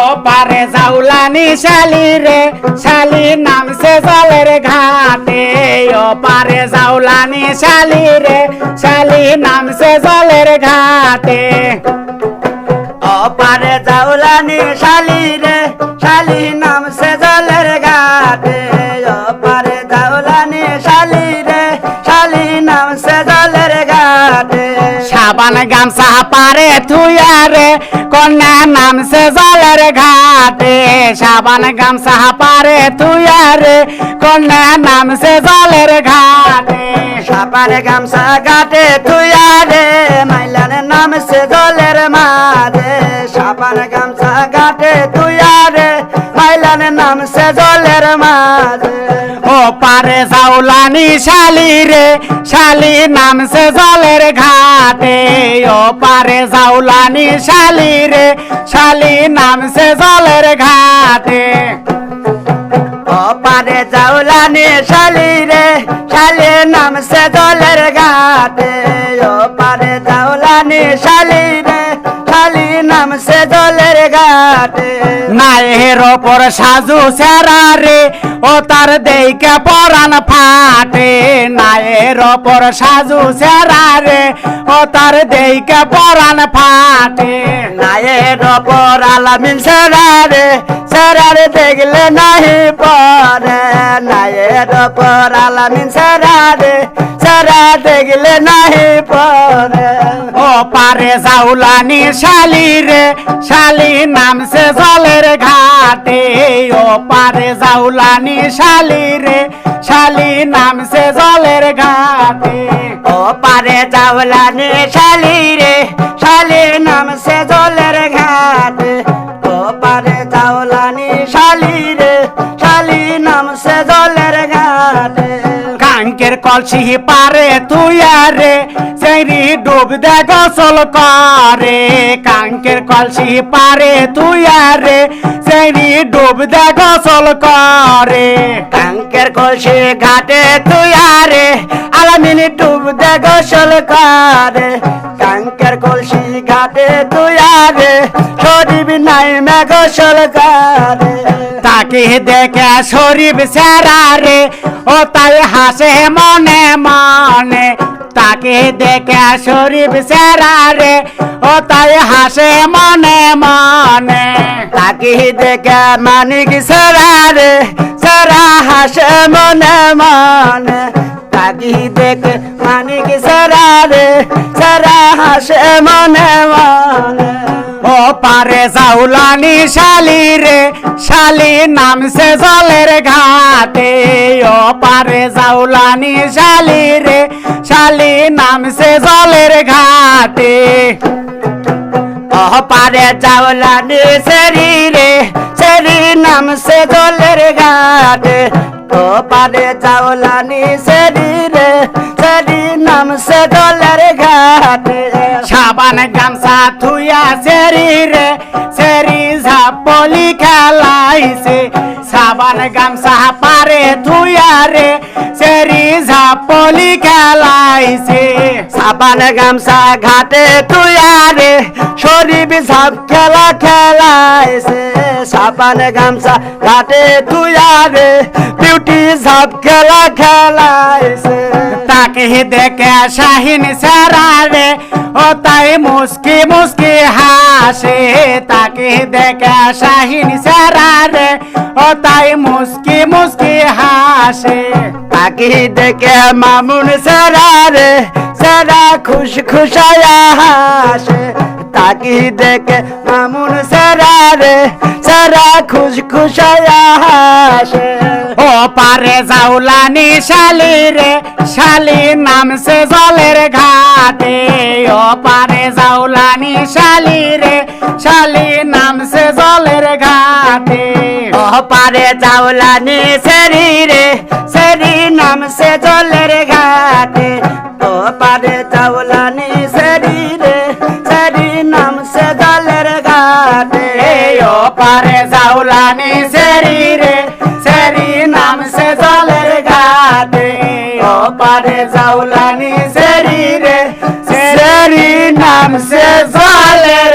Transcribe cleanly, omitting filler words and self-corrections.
ওপারে জাউলানি শালি রে শালি নামছে জলের ঘাটে ওপারে জাউলানি শালি রে শালি নামছে জলের ঘাটে ওপারে জাউলানি শালি রে শালি নামছে জলের ঘাটে ওপারে জাউলানি শালি রে শালি নামছে জলের ঘাটে সাবান গামছা পারে থুয়া রে কন্যা নামছে জলের ঘাটে সাবান গামছা পারে থুয়া রে কন্যা নামছে জলের ঘাটে সাবান গামছা ঘাটে থুয়া রে মাইলার নামছে জলের মাঝে সাবান গামছা ঘাটে থুয়া রে মাইলার নামছে জলের মাঝে ওপারে জাউলানি শালি রে শালি নামছে জলের ঘাটে ওপারে জাউলানি শালি রে শালি নামছে জলের ঘাটে ওপারে জাউলানি শালি রে শালি নামছে জলের ঘাটে ওপারে জাউলানি শালি রে শালি নামছে জলের ঘাটে নায়ের ওপর সাজু সেরা রে ও তার দেইকে পরাণ ফাটে নায়ের ওপর সাজু সেরা রে ও তার দেইকে পরাণ ফাটে নায়ের ওপর আলামিন সেরারে সেরারে দেখলে নাহি পরে নায়ের ওপর আলামিন সেরারে সেরা দেখলে নাহি পরে ওপারে জাউলানি শালি রে শালি নামছে জলের ঘাটে ওপারে জাউলানি শালি রে শালি নামছে জলের ঘাটে ওপারে জাউলানি শালি রে শালি নামছে জলের ঘাটে ওপারে জাউলানি শালি রে শালি নামছে জলের ঘাটে কাঙ্কের কলসি পারে তুইয়া রে সেরি ডুব দে গোসল করে কাঙ্কের কলসি পারে তুইয়া রে সেরি ডুব দে গোসল করে কাঙ্কের কলসি ঘাটে তুইয়া রে আলামিন ডুব দে গোসল করে কাঙ্কের কলসি ঘাটে তুইয়া রে শরীফ নাই মে গোসল করে তাকে দেখে শরীফ সেরা রে ও তাই হাসে মনে মনে তাকে দেখে শরীফ সেরা রে ও তাই হাসে মনে মনে তাকে দেখে মানিক সেরা রে সেরা হাসে মনে মনে তাকে দেখে মানিক সেরা রে সেরা হাসে মনে মনে ওপারে জাউলানি শালি রে শালি নামছে জলের ঘাটে ওপারে জাউলানি শালি রে শালি নামছে জলের ঘাটে ওপারে জাউলানি সেরি রে সেরি নামছে জলের ঘাটে ওপারে জাউলানি সেরি রে সেরি নামছে জলের ঘাটে সাবান গামছা থুয়া সেরি রে সেরি ঝাপলি খেলাইছে সাবান গামছা পারে থুয়া রে সেরি ঝাপলি খেলাইছে সাবান গামছা ঘাটে তুইয়া রে শরীফ ঝাপ খেলা খেলাইছে সাবান গামছা ঘাটে তুইয়া রে বিউটি ঝাপ খেলা খেলাইছে তাকে দেখে শাহিন সেরা রে ও তাই মুস্কি মুস্কি হাসে তাকে দেখে শাহিন সেরা রে ও তাই মুস্কি মুস্কি হাসে তাকে দেখে মামুন সেরা রে সেরা খুশ খুশায়া হাসে তাকে দেখে মামুন সেরা রে সেরা খুশ খুশায়া হাসে ওপারে জাউলানি শালি রে শালি নামছে জলের ঘাটে ওপারে জাউলানি শালি রে শালি নামছে জলের ঘাটে ওপারে জাউলানি সেরি রে সেরি নামছে জলের ঘাটে ওপারে জাউলানি সেরি রে সেরি নামছে জলের ঘাটে ওপারে জাউলানি সেরি রে সেরি নামছে জলের ঘাটে ওপারে জাউলানি সেরি রে সেরি নামছে জলের